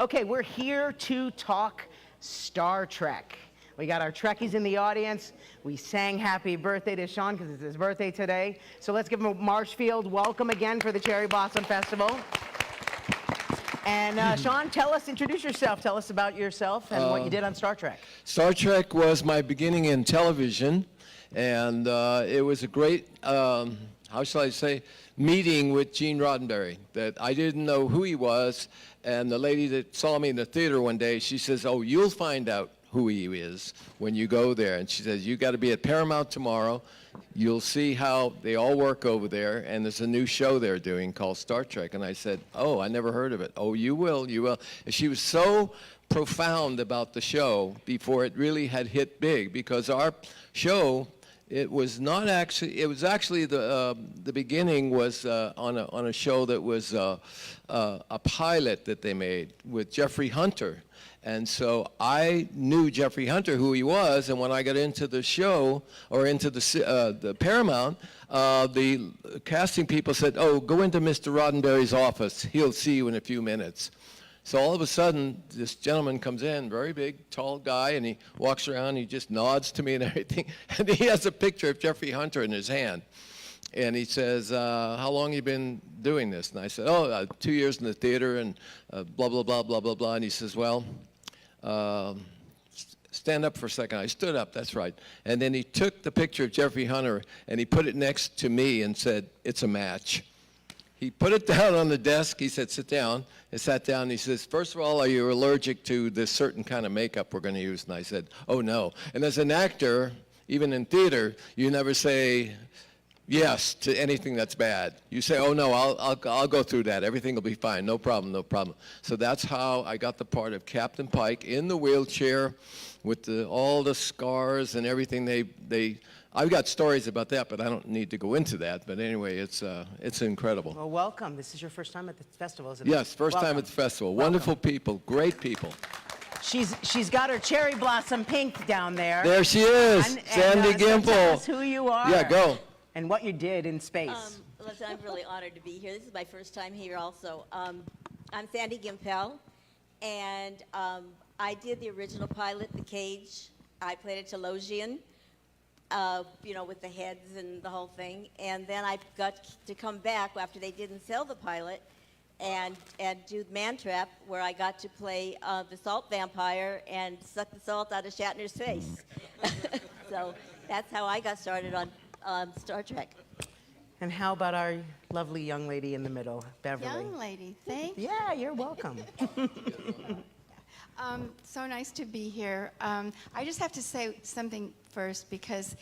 Okay, we're here to talk Star Trek. We got our Trekkies in the audience. We sang happy birthday to Sean because it's his birthday today. So let's give him a Marshfield welcome again for the Cherry Blossom Festival. And Sean, introduce yourself. Tell us about yourself and what you did on Star Trek. Star Trek was my beginning in television, and it was a great, how shall I say, meeting with Gene Roddenberry that I didn't know who he was. And the lady that saw me in the theater one day, she says, "Oh, you'll find out who he is when you go there." And she says, "You got to be at Paramount tomorrow. You'll see how they all work over there, and there's a new show they're doing called Star Trek." And I said, "Oh, I never heard of it." "Oh, you will, you will." And she was so profound about the show before it really had hit big, because our show, it was actually the beginning was on a show that was a pilot that they made with Jeffrey Hunter. And so I knew Jeffrey Hunter, who he was, and when I got into the show, or into the Paramount, the casting people said, "Oh, go into Mr. Roddenberry's office. He'll see you in a few minutes." So all of a sudden, this gentleman comes in, very big, tall guy, and he walks around, he just nods to me and everything, and he has a picture of Jeffrey Hunter in his hand. And he says, "How long you been doing this?" And I said, "Oh, 2 years in the theater," and blah, blah, blah, blah, blah, blah. And he says, "Well, stand up for a second." I stood up, that's right. And then he took the picture of Jeffrey Hunter and he put it next to me and said, "It's a match." He put it down on the desk. He said, "Sit down." I sat down and he says, "First of all, are you allergic to this certain kind of makeup we're going to use?" And I said, "Oh, no." And as an actor, even in theater, you never say yes to anything that's bad. You say, "Oh, no, I'll go through that. Everything will be fine. No problem, no problem." So that's how I got the part of Captain Pike in the wheelchair with all the scars and everything. I've got stories about that, but I don't need to go into that. But anyway, it's incredible. Well, welcome. This is your first time at the festival, isn't it? Yes, first time at the festival. Welcome. Wonderful people, great people. She's got her cherry blossom pink down there. There she is, Sandy Gimple. So tell us who you are. Yeah, go. And what you did in space. Listen, I'm really honored to be here. This is my first time here also. I'm Sandy Gimple, and I did the original pilot, The Cage. I played a Telosian, with the heads and the whole thing. And then I got to come back after they didn't sell the pilot and do Mantrap, where I got to play the salt vampire and suck the salt out of Shatner's face. So that's how I got started on Star Trek. And how about our lovely young lady in the middle, Beverly? Young lady, thank you. Yeah, you're welcome. So nice to be here. I just have to say something first, because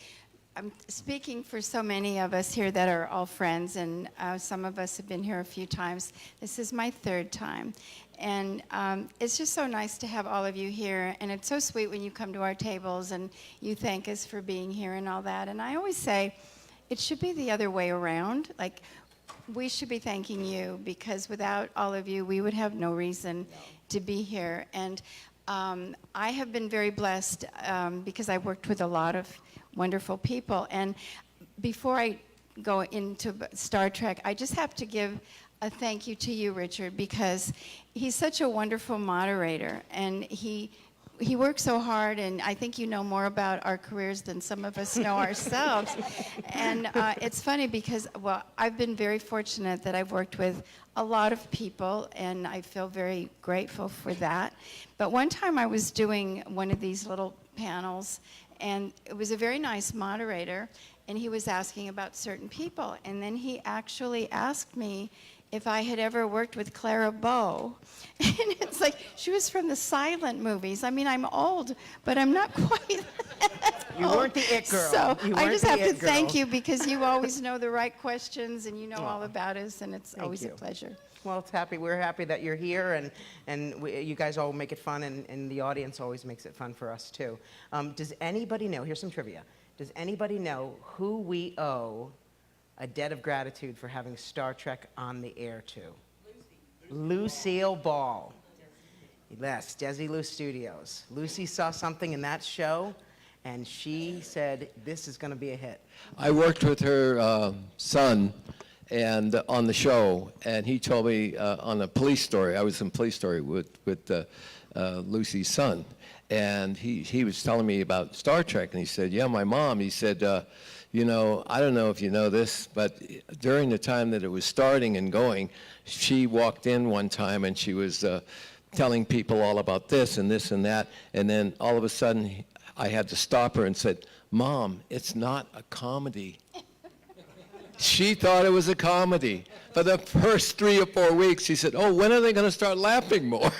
I'm speaking for so many of us here that are all friends, and some of us have been here a few times. This is my third time. And it's just so nice to have all of you here, and it's so sweet when you come to our tables and you thank us for being here and all that. And I always say it should be the other way around. Like, we should be thanking you, because without all of you, we would have no reason to be here. And I have been very blessed because I worked with a lot of wonderful people. And before I go into Star Trek, I just have to give a thank you to you, Richard, because he's such a wonderful moderator, and he works so hard, and I think you know more about our careers than some of us know ourselves. And it's funny because, well, I've been very fortunate that I've worked with a lot of people, and I feel very grateful for that. But one time I was doing one of these little panels, and it was a very nice moderator, and he was asking about certain people, and then he actually asked me if I had ever worked with Clara Bow. And it's like, she was from the silent movies. I mean, I'm old, but I'm not quite that You old. weren't the it girl. So You I weren't just the have to it girl. thank you, because you always know the right questions, and you know all about us, and it's always you. a pleasure. Well, we're happy that you're here, and you guys all make it fun, and the audience always makes it fun for us, too. Does anybody know, here's some trivia, does anybody know who we owe a debt of gratitude for having Star Trek on the air to? Lucille Ball. Yes, Desilu Studios. Lucy saw something in that show, and she said, "This is going to be a hit." I worked with her son, and on the show, and he told me on a police story. I was in Police Story with Lucy's son, and he was telling me about Star Trek, and he said, yeah, my mom, he said, you know, I don't know if you know this, but during the time that it was starting and going, she walked in one time and she was telling people all about this and this and that, and then all of a sudden I had to stop her and said, Mom, it's not a comedy. She thought it was a comedy. For the first 3 or 4 weeks, she said, oh, when are they going to start laughing more?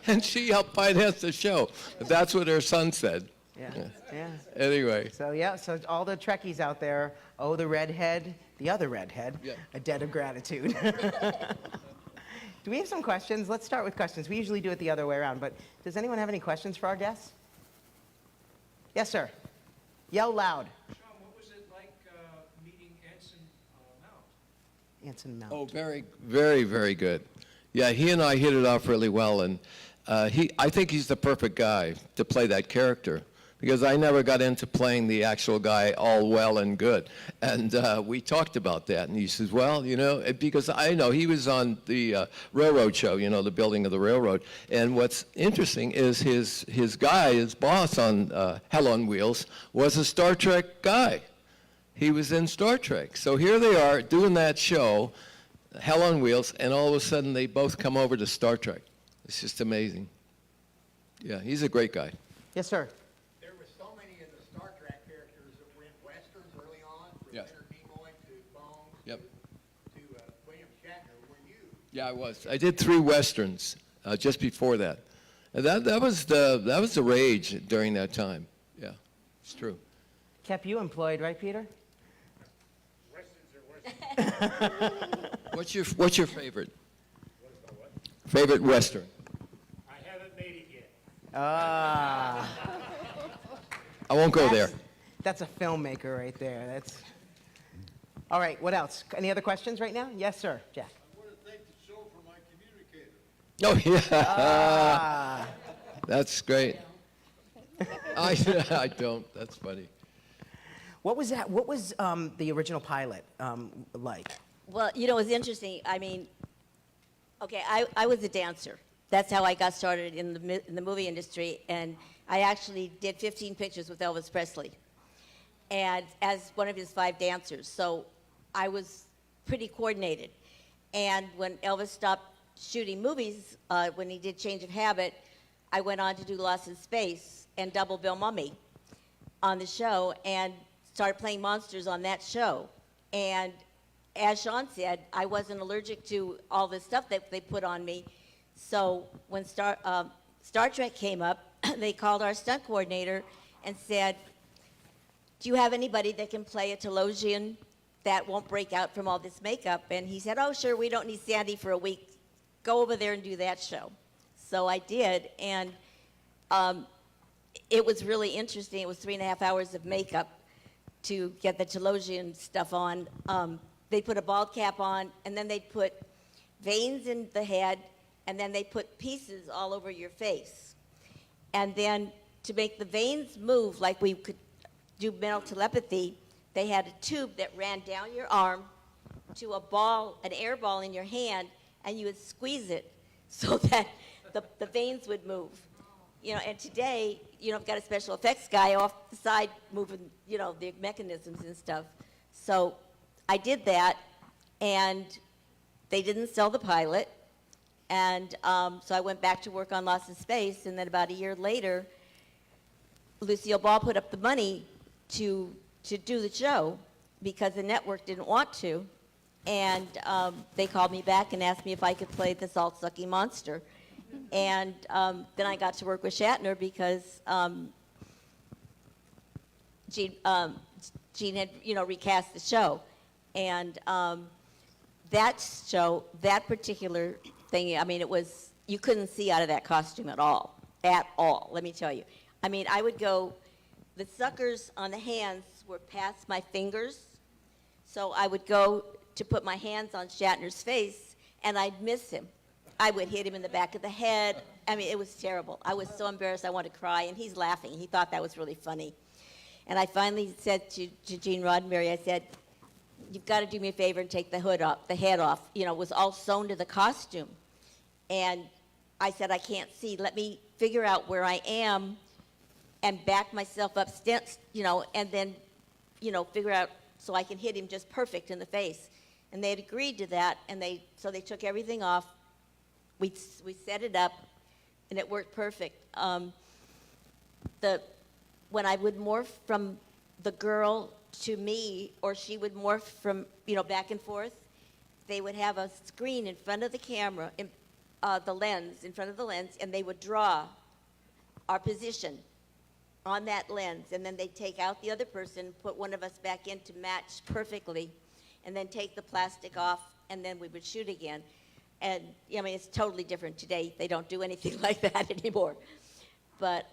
And she helped finance the show. That's what her son said. Yeah. Anyway. So yeah, so all the Trekkies out there owe the redhead, the other redhead, Yeah. a debt of gratitude. Do we have some questions? Let's start with questions. We usually do it the other way around, but does anyone have any questions for our guests? Yes, sir. Yell loud. Sean, what was it like meeting Anson Mount? Anson Mount. Oh, very, very, very good. Yeah, he and I hit it off really well, and I think he's the perfect guy to play that character, because I never got into playing the actual guy all well and good. And we talked about that, and he says, well, you know, because I know he was on the railroad show, you know, the building of the railroad, and what's interesting is his guy, his boss on Hell on Wheels, was a Star Trek guy. He was in Star Trek. So here they are doing that show, Hell on Wheels, and all of a sudden they both come over to Star Trek. It's just amazing. Yeah, he's a great guy. Yes, sir. There were so many of the Star Trek characters that were in westerns early on, from Yes. Leonard Nimoy to Bones Yep. to William Shatner. Were you? Yeah, I was. I did 3 westerns just before that. And that was the rage during that time. Yeah, it's true. Kept you employed, right, Peter? Westerns are westerns. What's your favorite? Favorite western? I haven't made it yet. Ah. I won't go there. That's a filmmaker right there. That's. All right, what else? Any other questions right now? Yes, sir. Jack. I want to thank the show for my communicator. Oh, yeah. Ah. That's great. I don't. That's funny. What was that? What was the original pilot like? Well, you know, it was interesting. I mean, okay, I was a dancer. That's how I got started in the movie industry, and I actually did 15 pictures with Elvis Presley, and as one of his 5 dancers. So I was pretty coordinated. And when Elvis stopped shooting movies, when he did Change of Habit, I went on to do Lost in Space and Double Bill Mummy on the show, and started playing monsters on that show. And as Sean said, I wasn't allergic to all the stuff that they put on me. So when Star Trek came up, they called our stunt coordinator and said, do you have anybody that can play a Telosian that won't break out from all this makeup? And he said, oh, sure, we don't need Sandy for a week. Go over there and do that show. So I did, and it was really interesting. It was 3.5 hours of makeup to get the Telosian stuff on. They put a bald cap on, and then they put veins in the head, and then they put pieces all over your face. And then to make the veins move like we could do mental telepathy, they had a tube that ran down your arm to a ball, an air ball in your hand, and you would squeeze it so that the veins would move. You know, and today, you know, I've got a special effects guy off the side moving, you know, the mechanisms and stuff. So I did that, and they didn't sell the pilot. And so I went back to work on Lost in Space, and then about a year later, Lucille Ball put up the money to do the show because the network didn't want to. And they called me back and asked me if I could play the salt-sucking monster. And then I got to work with Shatner because Gene had, you know, recast the show. And that show, that particular thing, I mean, it was, you couldn't see out of that costume at all, let me tell you. I mean, I would go, the suckers on the hands were past my fingers, so I would go to put my hands on Shatner's face, and I'd miss him. I would hit him in the back of the head. I mean, it was terrible. I was so embarrassed I wanted to cry, and he's laughing. He thought that was really funny. And I finally said to Gene Roddenberry, I said, you've got to do me a favor and take the hood off, the head off. You know, it was all sewn to the costume. And I said, I can't see. Let me figure out where I am and back myself up, you know, and then, you know, figure out so I can hit him just perfect in the face. And they had agreed to that, and so they took everything off. We set it up, and it worked perfect. When I would morph from the girl to me, or she would morph from, you know, back and forth, they would have a screen in front of the camera, in the lens, in front of the lens, and they would draw our position on that lens, and then they'd take out the other person, put one of us back in to match perfectly, and then take the plastic off, and then we would shoot again. And, I mean, it's totally different today. They don't do anything like that anymore. But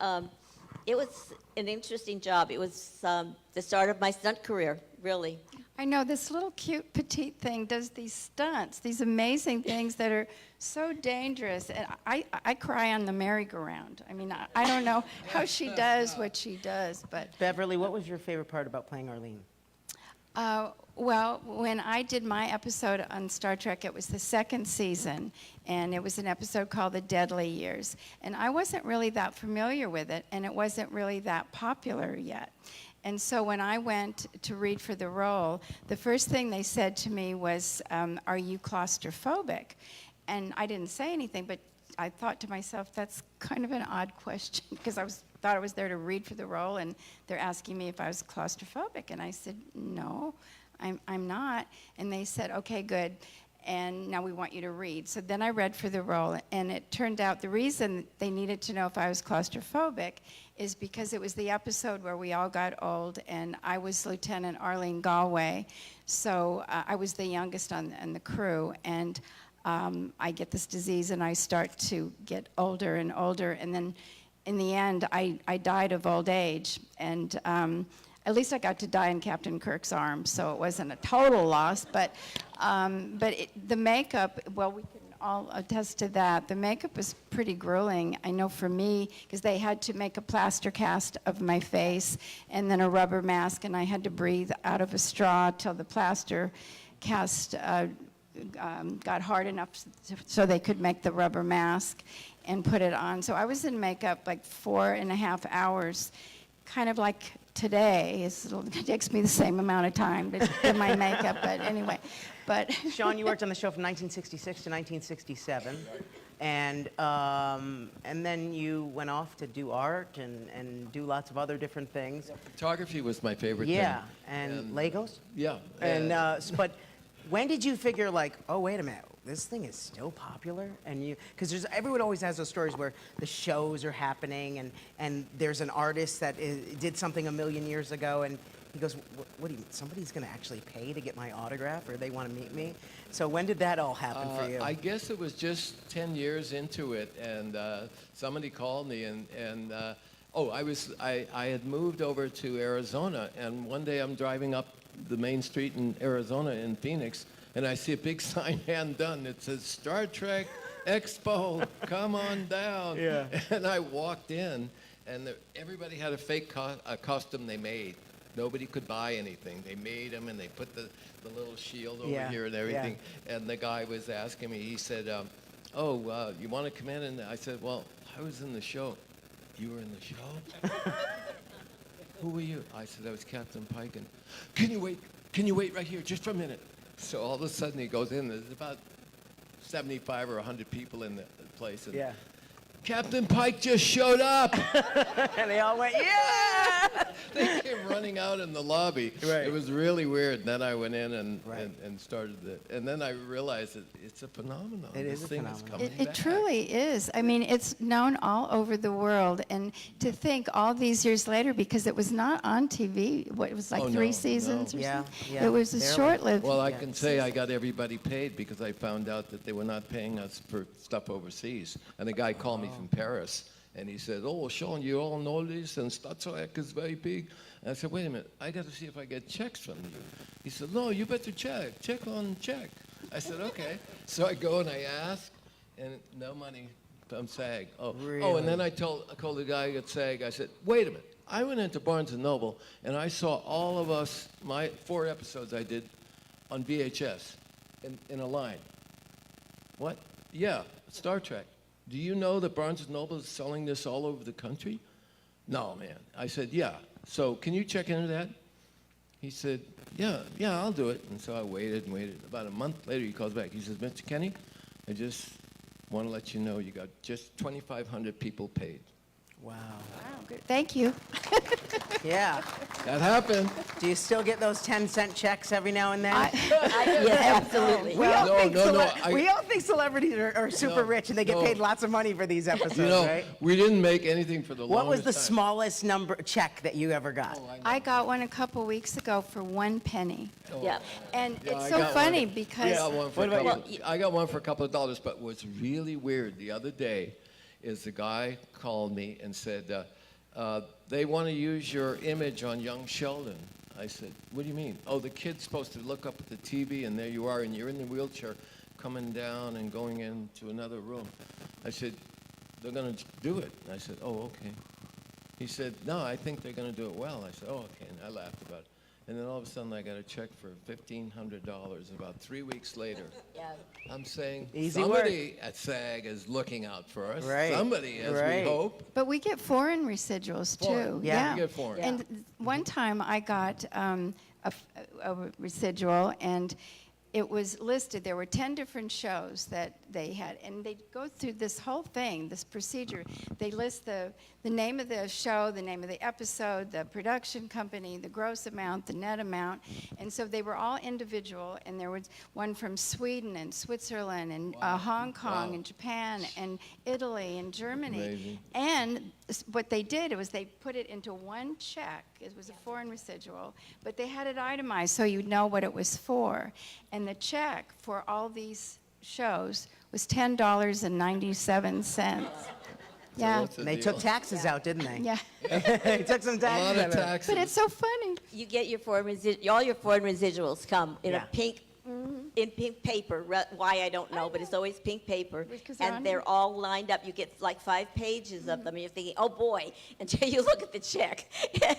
it was an interesting job. It was the start of my stunt career, really. I know this little cute petite thing does these stunts, these amazing things that are so dangerous. And I cry on the merry-go-round. I mean, I don't know how she does what she does, but... Beverly, what was your favorite part about playing Arlene? Well, when I did my episode on Star Trek, it was the second season, and it was an episode called The Deadly Years. And I wasn't really that familiar with it, and it wasn't really that popular yet. And so when I went to read for the role, the first thing they said to me was, are you claustrophobic? And I didn't say anything, but I thought to myself, that's kind of an odd question, because thought I was there to read for the role, and they're asking me if I was claustrophobic. And I said, no, I'm not. And they said, okay, good. And now we want you to read. So then I read for the role, and it turned out the reason they needed to know if I was claustrophobic is because it was the episode where we all got old, and I was Lieutenant Arlene Galway. So I was the youngest on the crew, and I get this disease, and I start to get older and older, and then in the end, I died of old age, and at least I got to die in Captain Kirk's arms, so it wasn't a total loss. But the makeup, well, we can all attest to that. The makeup was pretty grueling. I know for me, because they had to make a plaster cast of my face and then a rubber mask, and I had to breathe out of a straw till the plaster cast got hard enough so they could make the rubber mask and put it on. So I was in makeup like 4.5 hours, kind of like today. It takes me the same amount of time to do my makeup, but anyway. But Sean, you worked on the show from 1966 to 1967, and then you went off to do art and do lots of other different things. Photography was my favorite Yeah, thing. and Legos? Yeah. And but when did you figure, like, oh, wait a minute, this thing is still popular? And because everyone always has those stories where the shows are happening, and there's an artist that did something a million years ago, and he goes, what do you mean, somebody's going to actually pay to get my autograph, or they want to meet me? So when did that all happen for you? I guess it was just 10 years into it, and somebody called me, and I had moved over to Arizona, and one day I'm driving up the main street in Arizona in Phoenix, and I see a big sign, hand done. It says, Star Trek Expo, come on down. Yeah. And I walked in, and everybody had a fake costume they made. Nobody could buy anything. They made them, and they put the little shield over here and everything. Yeah. And the guy was asking me, he said, you want to come in? And I said, well, I was in the show. You were in the show? Who were you? I said, I was Captain Pike. And can you wait right here just for a minute? So all of a sudden he goes in, there's about 75 or 100 people in the place. And Yeah. Captain Pike just showed up. And they all went, yeah! They came running out in the lobby. Right. It was really weird. And then I went in Right. and started it. And then I realized that it's a phenomenon. It is This a thing is phenomenon. coming it back. truly is. I mean, it's known all over the world. And to think all these years later, because it was not on TV, it was like Oh, 3 no, seasons no. or Yeah, something? yeah, It was a barely. short-lived. Well, I can say I got everybody paid because I found out that they were not paying us for stuff overseas. And the guy called me from Paris, and he said, oh, Sean, you all know this, and Stadtzoek is very big. And I said, wait a minute, I got to see if I get checks from you. He said, no, you better check on check. I said, okay. So I go and I ask, and no money from SAG. Oh, and then I called the guy at SAG. I said, wait a minute. I went into Barnes & Noble, and I saw all of us, my 4 episodes I did on VHS in a line. What? Yeah, Star Trek. Do you know that Barnes & Noble is selling this all over the country? No, man. I said, yeah. So can you check into that? He said, yeah, I'll do it. And so I waited and waited. About a month later, he calls back. He says, Mr. Kenny, I just want to let you know you got just 2,500 people paid. Wow. Wow, good. Thank you. Yeah. That happened. Do you still get those 10-cent checks every now and then? Yes, absolutely. We all No, think no, no, we all think celebrities are super No, rich and they get no. paid lots of money for these episodes, You know, right? we didn't make anything for the longest What was the time. smallest check that you ever got? I got one a couple weeks ago for 1 penny. Yeah. And Yeah, it's I so got funny one. because Yeah, one for What a about couple, I got one for a couple of dollars, but what's really weird the other day is the guy called me and said, they want to use your image on young Sheldon. I said, what do you mean? Oh, the kid's supposed to look up at the TV, and there you are, and you're in the wheelchair coming down and going into another room. I said, they're going to do it. And I said, oh, okay. He said, no, I think they're going to do it well. I said, oh, okay. And I laughed about it. And then all of a sudden, I got a check for $1,500 about 3 weeks later. Yeah. I'm saying Easy somebody at SAG is looking out for us. Right. Somebody, as Right. we hope. but we get foreign residuals too. Foreign. Yeah. We get foreign. And one time I got a residual, and it was listed. There were 10 different shows that they had, and they go through this whole thing, this procedure. They list the name of the show, the name of the episode, the production company, the gross amount, the net amount, and so they were all individual. And there was one from Sweden and Switzerland and Hong Kong Wow. and Japan and Italy and Germany. Amazing. And what they did was they put it into one check. It was a foreign residual, but they had it itemized so you'd know what it was for. And the check for all these shows was $10.97. Yeah, what's the And they deal? took taxes out, didn't they? yeah. They took some A lot taxes of out. taxes. But it's so funny. You get your all your foreign residuals come in Yeah. a pink, in pink paper. Why I don't know, but it's always pink paper, Because they're on- and they're all lined up. You get like 5 pages of them, and you're thinking, oh boy, until you look at the check, and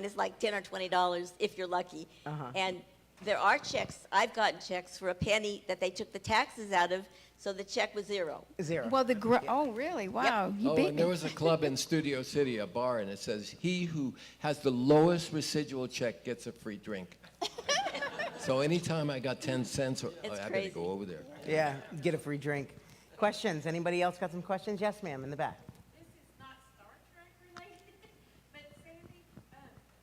it's like $10 or $20 if you're lucky. And there are checks. I've gotten checks for a penny that they took the taxes out of, so the check was zero. Zero. Well, oh, really? Wow, you Oh, beat and me. there was a club in Studio City, a bar, and it says, he who has the lowest residual check gets a free drink. So anytime I got 10 cents, It's I better crazy. go over there. Yeah, get a free drink. Questions? Anybody else got some questions? Yes, ma'am, in the back. This is not Star Trek related, but Sandy,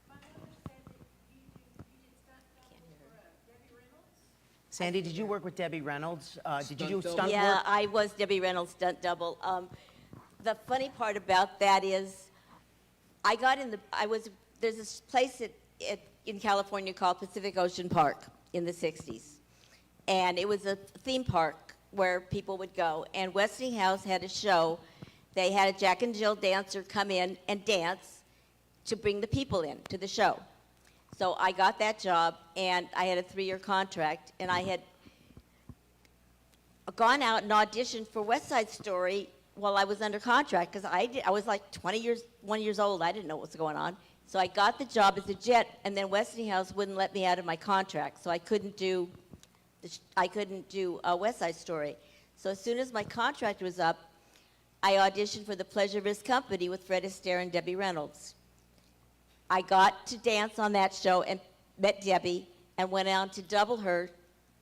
my mother said that you did stunt double for Debbie Reynolds. Sandy, did you work with Debbie Reynolds? Did you do Stunt stunt Yeah, work? I was Debbie Reynolds' stunt double. The funny part about that is, there's this place in California called Pacific Ocean Park in the 60s. And it was a theme park where people would go. And Westinghouse had a show. They had a Jack and Jill dancer come in and dance to bring the people in to the show. So I got that job, and I had a 3-year contract, and I had gone out and auditioned for West Side Story while I was under contract, because I was like 21 years old. I didn't know what was going on. So I got the job as a jet, and then Westinghouse wouldn't let me out of my contract, so I couldn't do West Side Story. So as soon as my contract was up, I auditioned for the Pleasure Risk Company with Fred Astaire and Debbie Reynolds. I got to dance on that show and met Debbie and went on to double her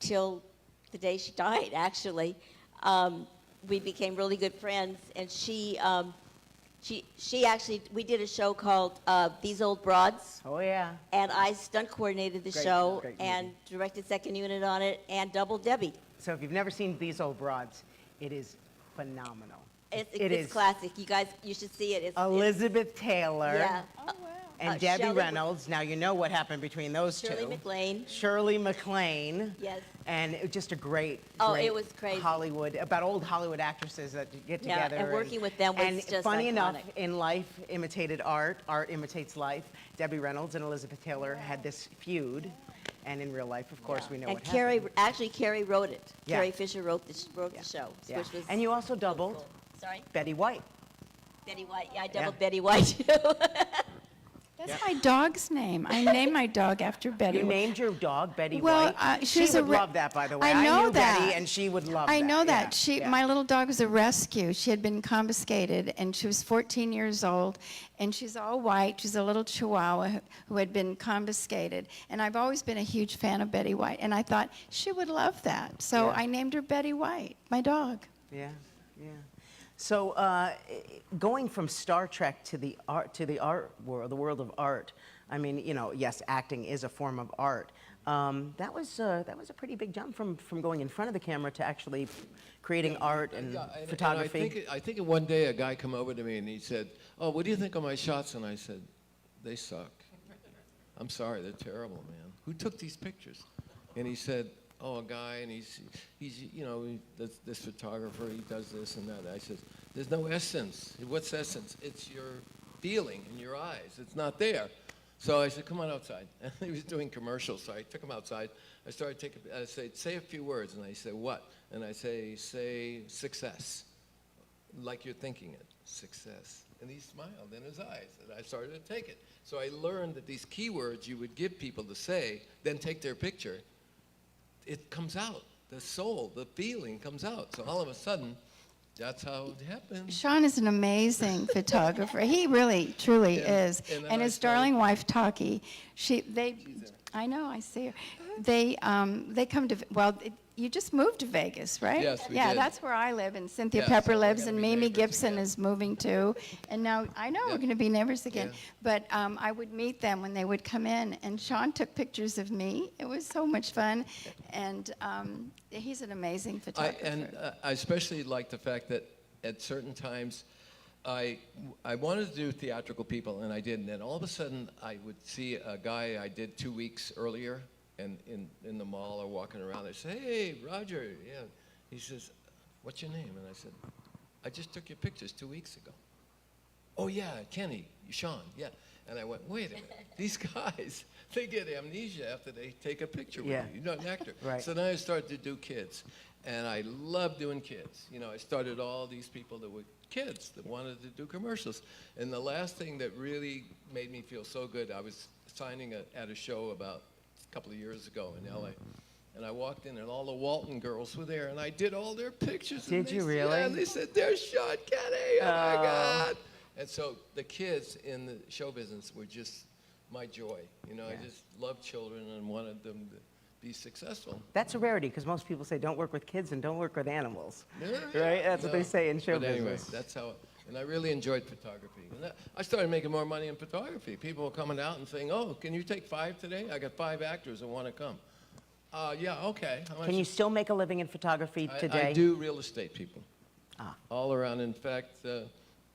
till the day she died, actually. We became really good friends, and she actually, we did a show called These Old Broads, Oh, yeah. and I stunt coordinated the Great- show great and directed second unit on it and doubled Debbie. So if you've never seen These Old Broads, it is phenomenal. It's It is classic. You guys, you should see it. It's Elizabeth Taylor yeah. and Debbie Shelley- Reynolds. Now you know what happened between those Shirley two. MacLaine. Shirley MacLaine. Yes. And it was just a great, Oh, great it was crazy. Hollywood, about old Hollywood actresses that get Yeah, together. and working with them was and just funny enough, iconic. in life imitated art, art imitates life. Debbie Reynolds and Elizabeth Taylor had this feud, and in real life, of course, we know And what Carrie, happened. actually, Carrie wrote it. Yeah. Carrie Fisher wrote the show, Yeah. which was. And you also doubled cool. Sorry, Betty White. Betty White. Yeah, I doubled Yeah. Betty White too. That's my dog's name. I named my dog after Betty. You named your dog Betty Well, White? she was would a re- love that, by the way. I know knew that. Betty, and she would love that. I know that. Yeah, yeah. My little dog was a rescue. She had been confiscated, and she was 14 years old, and she's all white. She's a little Chihuahua who had been confiscated. And I've always been a huge fan of Betty White, and I thought she would love that. So Yeah. I named her Betty White, my dog. Yeah, yeah. So going from Star Trek to the art world, the world of art. I mean, you know, yes, acting is a form of art. That was a pretty big jump from going in front of the camera to actually creating art and photography. I think one day a guy come over to me and he said, "Oh, what do you think of my shots?" And I said, "They suck. I'm sorry, they're terrible, man. Who took these pictures?" And he said, "Oh, a guy, and he's you know, this photographer, he does this and that." I said, "There's no essence. What's essence? It's your feeling in your eyes. It's not there." So I said, "Come on outside." And he was doing commercials, so I took him outside. I started taking, I said, "Say a few words." And I said, "What?" And I say success, like you're thinking it, success. And he smiled in his eyes, and I started to take it. So I learned that these keywords you would give people to say, then take their picture, it comes out. The soul, the feeling comes out. So all of a sudden, that's how it happened. Sean is an amazing photographer. He really, truly is. and then And I his started- darling wife, Taki, I know, I see her. They come to, you just moved to Vegas, right? Yes, we Yeah, did. that's where I live, and Cynthia Yeah, Pepper so we're lives, gonna and be Mimi neighbors Gibson again. is moving too. And now, I know Yeah. we're going to be neighbors again. Yeah. But I would meet them when they would come in, and Sean took pictures of me. It was so much fun. And he's an amazing photographer. I especially like the fact that at certain times, I wanted to do theatrical people, and I did. And then all of a sudden, I would see a guy I did 2 weeks earlier, and in the mall or walking around. I say, "Hey, Roger," yeah. He says, "What's your name?" And I said, "I just took your pictures 2 weeks ago." "Oh yeah, Kenny, Sean, yeah." And I went, "Wait a minute, these guys, they get amnesia after they take a picture with Yeah. you. You're not an actor." Right. So then I started to do kids, and I love doing kids. You know, I started all these people that were kids that wanted to do commercials. And the last thing that really made me feel so good, I was signing at a show about a couple of years ago in LA. And I walked in, and all the Walton girls were there, and I did all their pictures. and Did they you said- really? Yeah, and they said, "There's Sean Kenny, oh my Oh. God." And so the kids in the show business were just my joy. You know, I just loved children and wanted them to be successful. That's a rarity, because most people say don't work with kids and don't work with animals. Yeah, Right? That's what they say in show but anyway, business. that's how, and I really enjoyed photography. And I started making more money in photography. People were coming out and saying, "Oh, can you take 5 today? I got 5 actors that want to come." Yeah, okay. How much Can you still make a living in photography today? I do real estate people. Ah. All around, in fact,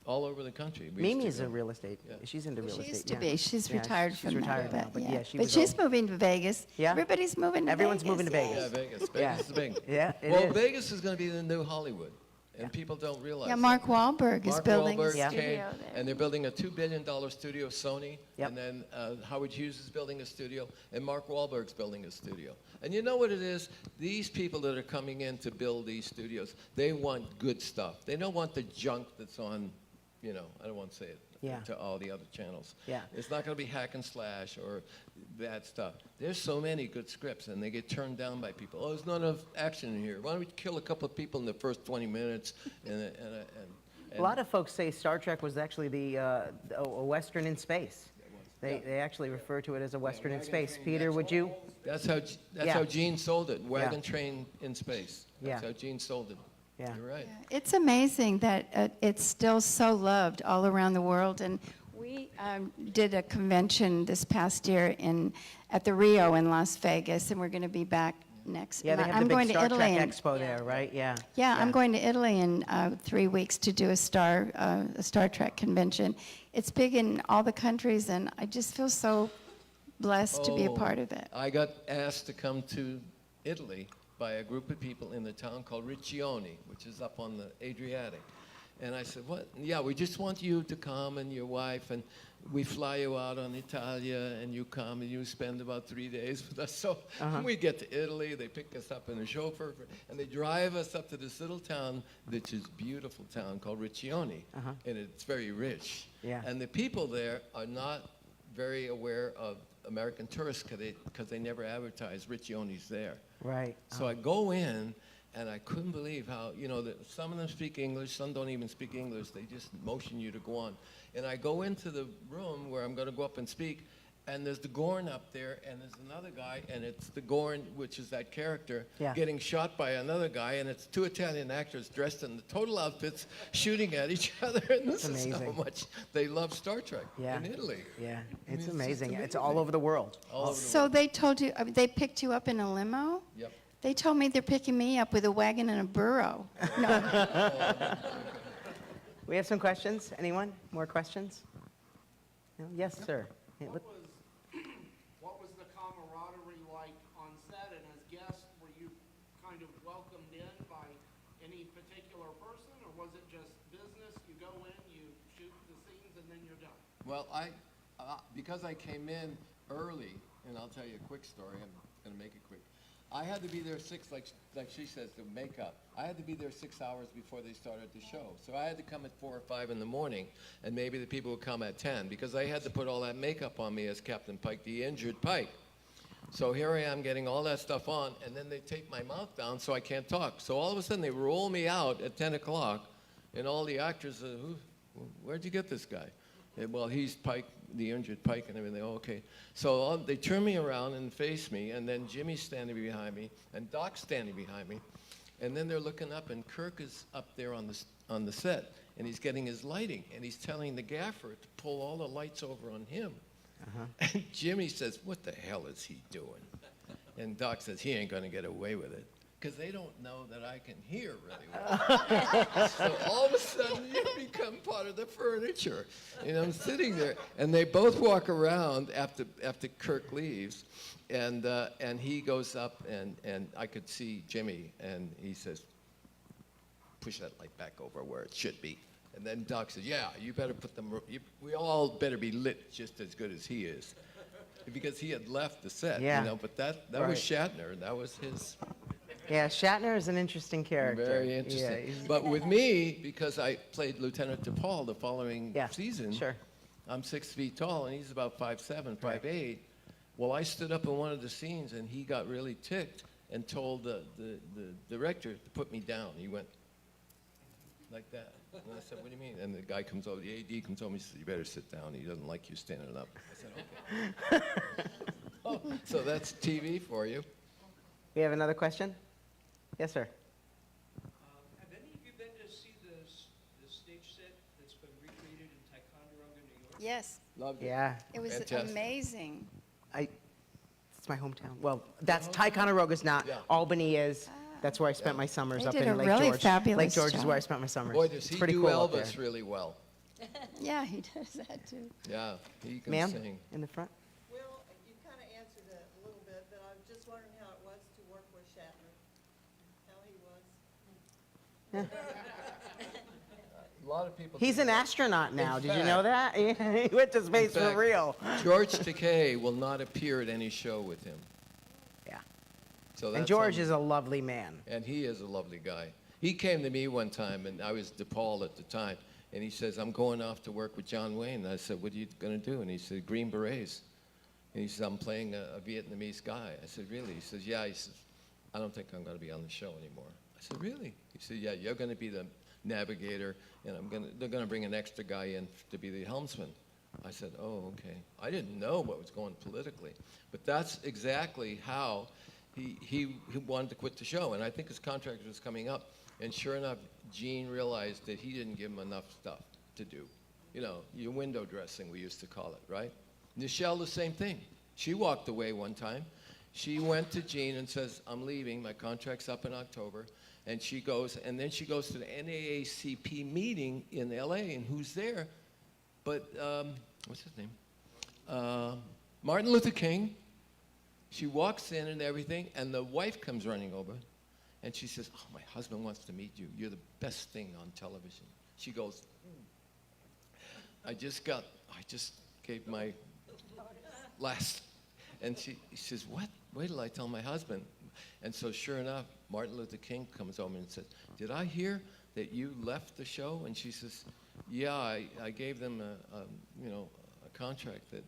all over the country. We used to Mimi's go. a real estate. Yeah. She's into real She estate. used to yeah. be. She's Yeah, retired she's from retired that. now, but yeah, she but was she's old. moving to Vegas. Yeah? Everybody's moving to Everyone's Vegas. moving to Vegas. Yeah, Vegas. Yeah. Vegas is big. Yeah, it Well, is. Vegas is going to be the new Hollywood, and people don't realize. Yeah, that. Mark Wahlberg is Mark building a Wahlberg studio came, there. and they're building a $2 billion studio, Sony, Yep. and then Howard Hughes is building a studio, and Mark Wahlberg's building a studio. And you know what it is? These people that are coming in to build these studios, they want good stuff. They don't want the junk that's on, you know, I don't want to say it Yeah. to all the other channels. Yeah. It's not going to be hack and slash or bad stuff. There's so many good scripts, and they get turned down by people. "Oh, there's not enough action in here. Why don't we kill a couple of people in the first 20 minutes?" A lot of folks say Star Trek was actually a Western in space. They actually refer to it as a Western in space. Peter, would you? That's how Yeah. how Gene sold it. Wagon train in space. That's Yeah. how Gene sold it. Yeah. You're right. It's amazing that it's still so loved all around the world. And we did a convention this past year at the Rio in Las Vegas, and we're going to be back next Yeah, they month. have I'm the going big to Star Italy. Trek Expo there, right? Yeah. Yeah, I'm going to Italy in 3 weeks to do a Star Trek convention. It's big in all the countries, and I just feel so blessed to be a Oh, part of it. I got asked to come to Italy by a group of people in the town called Riccione, which is up on the Adriatic. And I said, "What? Yeah, we just want you to come and your wife, and we fly you out on Italia, and you come and you spend about 3 days with us." So we get to Italy, they pick us up in a chauffeur, and they drive us up to this little town, which is a beautiful town called Riccione, and it's very rich. Yeah. And the people there are not very aware of American tourists because they never advertise Riccioni's there. Right. So I go in, and I couldn't believe how, that some of them speak English, some don't even speak English. They just motion you to go on. And I go into the room where I'm going to go up and speak, and there's the Gorn up there, and there's another guy, and it's the Gorn, which is that character, Yeah. getting shot by another guy, and it's two Italian actors dressed in the total outfits shooting at each other. And this is how amazing. much they love Star Trek Yeah. in Italy. Yeah, I mean, it's just amazing. It's amazing. all over the world. All over the So world. they told you, they picked you up in a limo? Yep. They told me they're picking me up with a wagon and a burro. No. We have some questions. Anyone? More questions? No? Yes, sir. Yeah, look- What was the camaraderie like on set, and as guests, were you kind of welcomed in by any particular person, or was it just business? You go in, you shoot the scenes, and then you're done? Well, because I came in early, and I'll tell you a quick story. I'm going to make it quick. I had to be there like she says, the makeup. I had to be there 6 hours before they started the show. So I had to come at 4 or 5 in the morning, and maybe the people would come at 10, because I had to put all that makeup on me as Captain Pike, the injured Pike. So here I am getting all that stuff on, and then they tape my mouth down so I can't talk. So all of a sudden they roll me out at 10 o'clock, and all the actors say, where'd you get this guy? And, well, he's Pike, the injured Pike, and everything. Oh, okay. So they turn me around and face me, and then Jimmy's standing behind me, and Doc's standing behind me, and then they're looking up, and Kirk is up there on the set, and he's getting his lighting, and he's telling the gaffer to pull all the lights over on him. And Jimmy says, "What the hell is he doing?" And Doc says, "He ain't going to get away with it." Because they don't know that I can hear really well. So all of a sudden, you become part of the furniture. And I'm sitting there, and they both walk around after Kirk leaves, and he goes up, and I could see Jimmy, and he says, "Push that light back over where it should be." And then Doc says, "Yeah, you better put them, we all better be lit just as good as he is." Because he had left the set, Yeah. but that Right. was Shatner, that was his... Yeah, Shatner is an interesting character. Very Yeah, interesting. he's- But with me, because I played Lieutenant DePaul the following Yeah, season, sure. I'm 6 feet tall, and he's about 5'7", 5'8". Well, I stood up in one of the scenes, and he got really ticked and told the director to put me down. He went like that. And I said, "What do you mean?" And the guy comes over, the AD comes over, he says, "You better sit down. He doesn't like you standing up." I said, "Okay." Oh, so that's TV for you. We have another question? Yes, sir. Have any of you been to see the stage set that's been recreated in Ticonderoga, New York? Yes, Loved it. Yeah, it was Fantastic. amazing. it's my hometown. Well, that's Ticonderoga's not. Yeah. Albany is. That's where I spent my summers They up did in a Lake really George. fabulous Lake George is job. where I spent my summers. Boy, does It's he pretty do cool up Elvis there. really well. Yeah, he does that too. Yeah, he can Ma'am, sing. in the front. Well, you kind of answered it a little bit, but I was just wondering how it was to work with Shatner, how he was. A lot of people. He's do an that. astronaut now. In Did you know that? He went to space In for fact, real. George Takei will not appear at any show with him. Yeah. So And that's George is a lovely man. And he is a lovely guy. He came to me one time, and I was DePaul at the time, and he says, "I'm going off to work with John Wayne." And I said, "What are you going to do?" And he said, "Green Berets." And he says, "I'm playing a Vietnamese guy." I said, "Really?" He says, "Yeah." He says, "I don't think I'm going to be on the show anymore." I said, "Really?" He said, "Yeah, you're going to be the navigator, and they're going to bring an extra guy in to be the helmsman." I said, "Oh, okay." I didn't know what was going politically, but that's exactly how he wanted to quit the show, and I think his contract was coming up, and sure enough, Gene realized that he didn't give him enough stuff to do. You know, your window dressing, we used to call it, right? Nichelle, the same thing. She walked away one time. She went to Gene and says, "I'm leaving, my contract's up in October," and she goes, and then she goes to the NAACP meeting in LA, and who's there? But, what's his name? Martin Luther King. She walks in and everything, and the wife comes running over, and she says, "Oh, my husband wants to meet you. You're the best thing on television." She goes, I just gave my last," and she says, "What? Wait till I tell my husband." And so sure enough, Martin Luther King comes over and says, "Did I hear that you left the show?" And she says, "Yeah, I gave them a contract that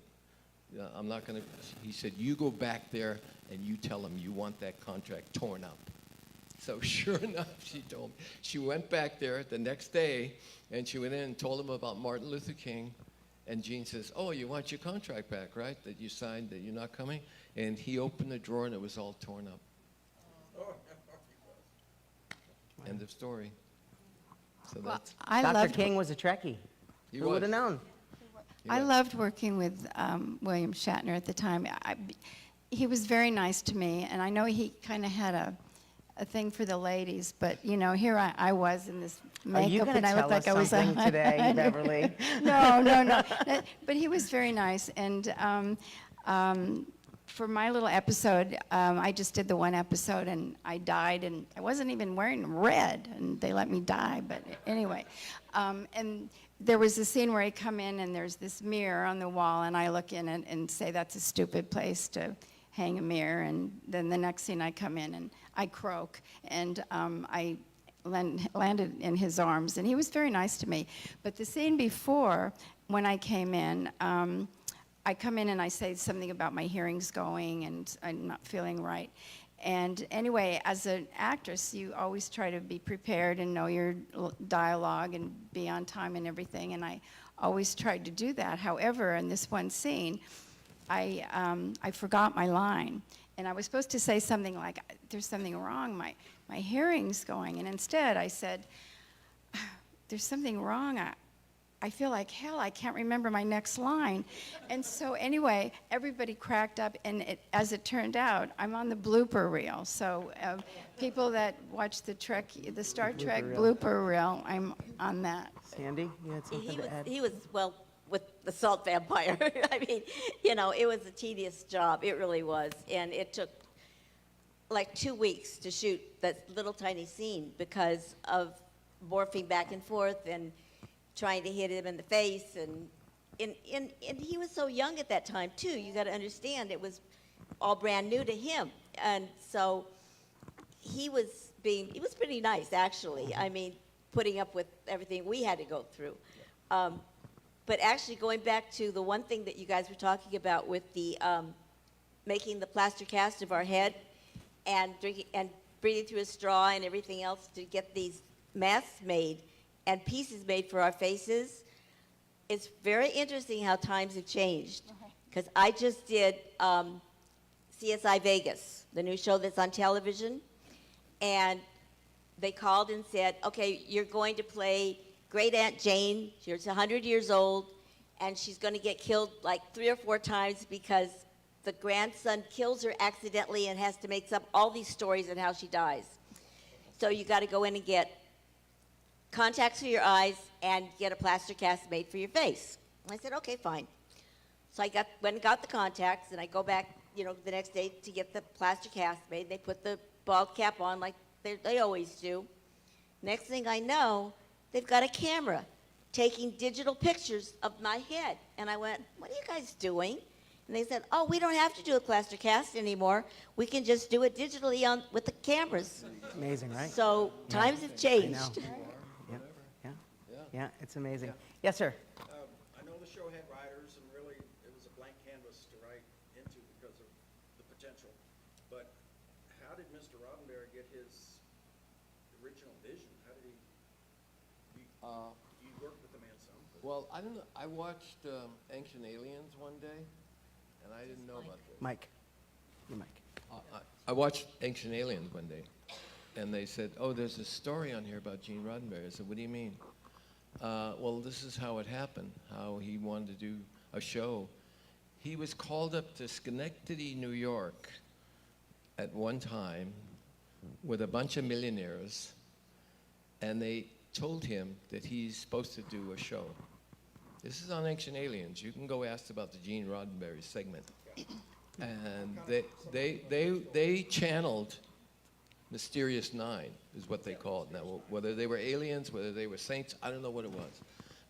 I'm not going to, he said, you go back there and you tell him you want that contract torn up. So sure enough, she told me. She went back there the next day, and she went in and told him about Martin Luther King. And Gene says, oh, you want your contract back, right, that you signed, that you're not coming? And he opened the drawer, and it was all torn up. End of story. So Well, that's, I Dr. loved King was a Trekkie. he Who was. would have known? I loved working with William Shatner at the time. He was very nice to me, and I know he kind of had a thing for the ladies, but you know, here I was in this Are you makeup, going and to I tell looked us like I was something today, Beverly? No. But he was very nice, and for my little episode, I just did the one episode, and I died, and I wasn't even wearing red, and they let me die. But anyway, and there was a scene where I come in, and there's this mirror on the wall, and I look in it and say, that's a stupid place to hang a mirror. And then the next scene I come in, and I croak, and I landed in his arms, and he was very nice to me. But the scene before, when I came in, I come in and I say something about my hearing's going and I'm not feeling right. And anyway, as an actress, you always try to be prepared and know your dialogue and be on time and everything, and I always tried to do that. However, in this one scene, I forgot my line, and I was supposed to say something like, there's something wrong, my hearing's going, and instead I said, there's something wrong, I feel like hell, I can't remember my next line. And so anyway, everybody cracked up, and as it turned out, I'm on the blooper reel. So people that watch the Star Trek blooper reel, I'm on that. Sandy, you had something to add? He was, well, with the salt vampire. I mean, you know, it was a tedious job. It really was. And it took like 2 weeks to shoot that little tiny scene because of morphing back and forth and trying to hit him in the face. And he was so young at that time, too. You got to understand, it was all brand new to him. And so he was pretty nice, actually. I mean, putting up with everything we had to go through. But actually, going back to the one thing that you guys were talking about with the making the plaster cast of our head and drinking and breathing through a straw and everything else to get these masks made and pieces made for our faces, it's very interesting how times have changed. Because I just did CSI Vegas, the new show that's on television, and they called and said, okay, you're going to play Great Aunt Jane. She's 100 years old, and she's going to get killed like 3 or 4 times because the grandson kills her accidentally and has to make up all these stories on how she dies. So you got to go in and get contacts for your eyes and get a plaster cast made for your face. And I said, okay, fine. So I went and got the contacts, and I go back, you know, the next day to get the plaster cast made. They put the bald cap on like they always do. Next thing I know, they've got a camera taking digital pictures of my head. And I went, what are you guys doing? And they said, oh, we don't have to do a plaster cast anymore. We can just do it digitally with the cameras. Amazing, right? So times have changed. Yeah, it's amazing. Yes, sir. I know the show had writers, and really it was a blank canvas to write into because of the potential. But how did Mr. Roddenberry get his original vision? How did you worked with the man some? well, I don't know. I watched Ancient Aliens one day, and I didn't know about this. Mike. Your mic. I watched Ancient Aliens one day, and they said, oh, there's a story on here about Gene Roddenberry. I said, what do you mean? Well, this is how it happened, how he wanted to do a show. He was called up to Schenectady, New York at one time with a bunch of millionaires, and they told him that he's supposed to do a show. This is on Ancient Aliens. You can go ask about the Gene Roddenberry segment. And they channeled Mysterious Nine, is what they called. Now, whether they were aliens, whether they were saints, I don't know what it was.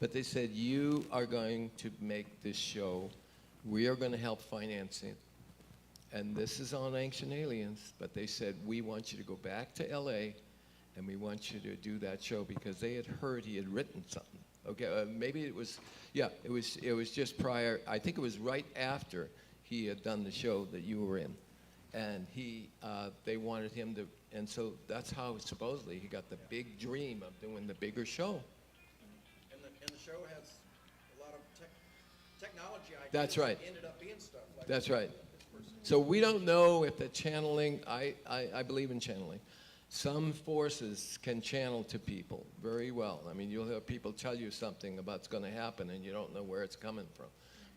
But they said, you are going to make this show. We are going to help finance it. And this is on Ancient Aliens. But they said, we want you to go back to LA, and we want you to do that show, because they had heard he had written something Okay, maybe it was, yeah, it was just prior, I think it was right after he had done the show that you were in. And they wanted him to, and so that's how supposedly he got the big dream of doing the bigger show. And the show has a lot of technology ideas. That's right. That ended up being stuff like That's that. right. So we don't know if the channeling, I believe in channeling. Some forces can channel to people very well. I mean, you'll have people tell you something about what's going to happen and you don't know where it's coming from.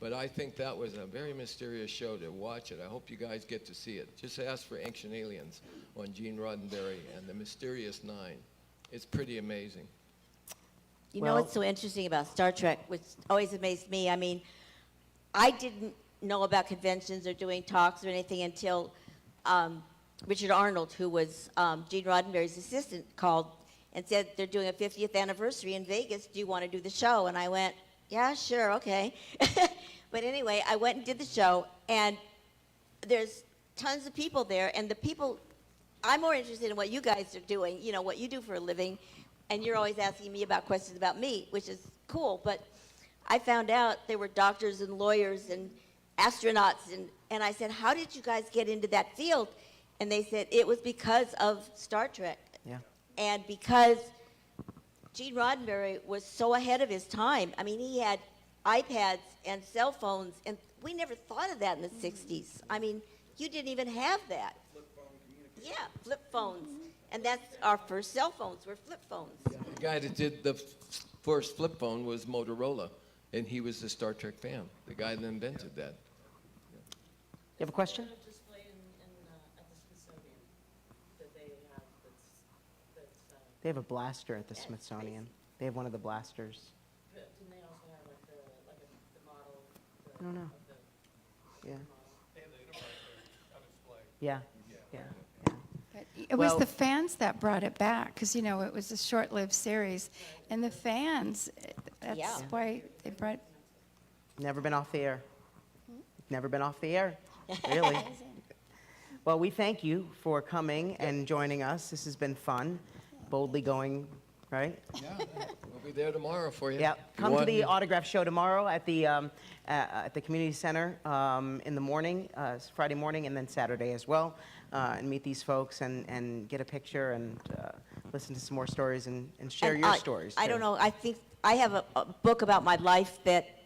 But I think that was a very mysterious show to watch it. I hope you guys get to see it. Just ask for Ancient Aliens on Gene Roddenberry and the Mysterious Nine. It's pretty amazing. You know Well- what's so interesting about Star Trek, which always amazed me? I mean, I didn't know about conventions or doing talks or anything until Richard Arnold, who was Gene Roddenberry's assistant, called and said they're doing a 50th anniversary in Vegas. Do you want to do the show? And I went, yeah, sure, okay. But anyway, I went and did the show, and there's tons of people there, and the people, I'm more interested in what you guys are doing, you know, what you do for a living, and you're always asking me about questions about me, which is cool, but I found out there were doctors and lawyers and astronauts, and I said, how did you guys get into that field? And they said, it was because of Star Trek. Yeah. And because Gene Roddenberry was so ahead of his time. I mean, he had iPads and cell phones, and we never thought of that in the 60s. I mean, you didn't even have that. Flip phone communication. Yeah, flip phones. And that's our first cell phones were flip phones. The guy that did the first flip phone was Motorola, and he was a Star Trek fan, the guy that invented that. You have a question? Display at the Smithsonian that they have that's They have a blaster at the Smithsonian. They have one of the blasters. didn't they also have the model I don't know. of the Yeah. They have the Enterprise there on display. Yeah. Yeah. But it was Well- the fans that brought it back, because, you know, it was a short-lived series. And the fans, that's Yeah. why they brought, Never been off the air. Never been off the air, really. Well, we thank you for coming and joining us. This has been fun. Boldly going, right? Yeah, we'll be there tomorrow for you. Yeah. If you Come to want- the autograph show tomorrow at the community center in the morning, Friday morning, and then Saturday as well, and meet these folks and get a picture and listen to some more stories and share And your stories. I too. don't know. I think I have a book about my life that,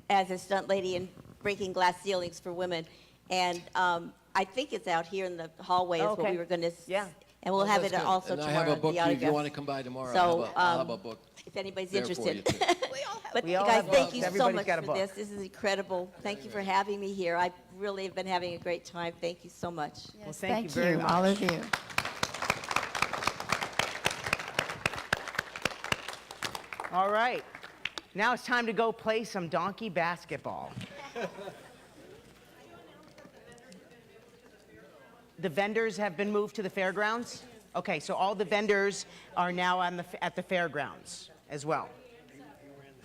as a stunt lady and breaking glass ceilings for women, and I think it's out here in the hallway. Is Okay. what we were going to. Yeah. And we'll Oh, have that's it good. also and tomorrow. I have a at book the if you autograph. want to come by tomorrow. So, I'll have a book. If anybody's there for you, interested. too. But We you all guys, have thank books. you so Everybody's much got a for book. this. This is incredible. Thank you for having me here. I really have been having a great time. Thank you so much. yes, thank you thank very you, all much. of you. All right. Now it's time to go play some donkey basketball. The vendors have been moved to the fairgrounds? Okay, so all the vendors are now at the fairgrounds as well,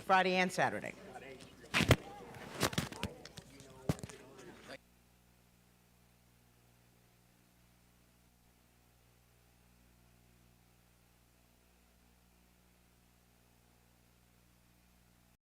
Friday and Saturday.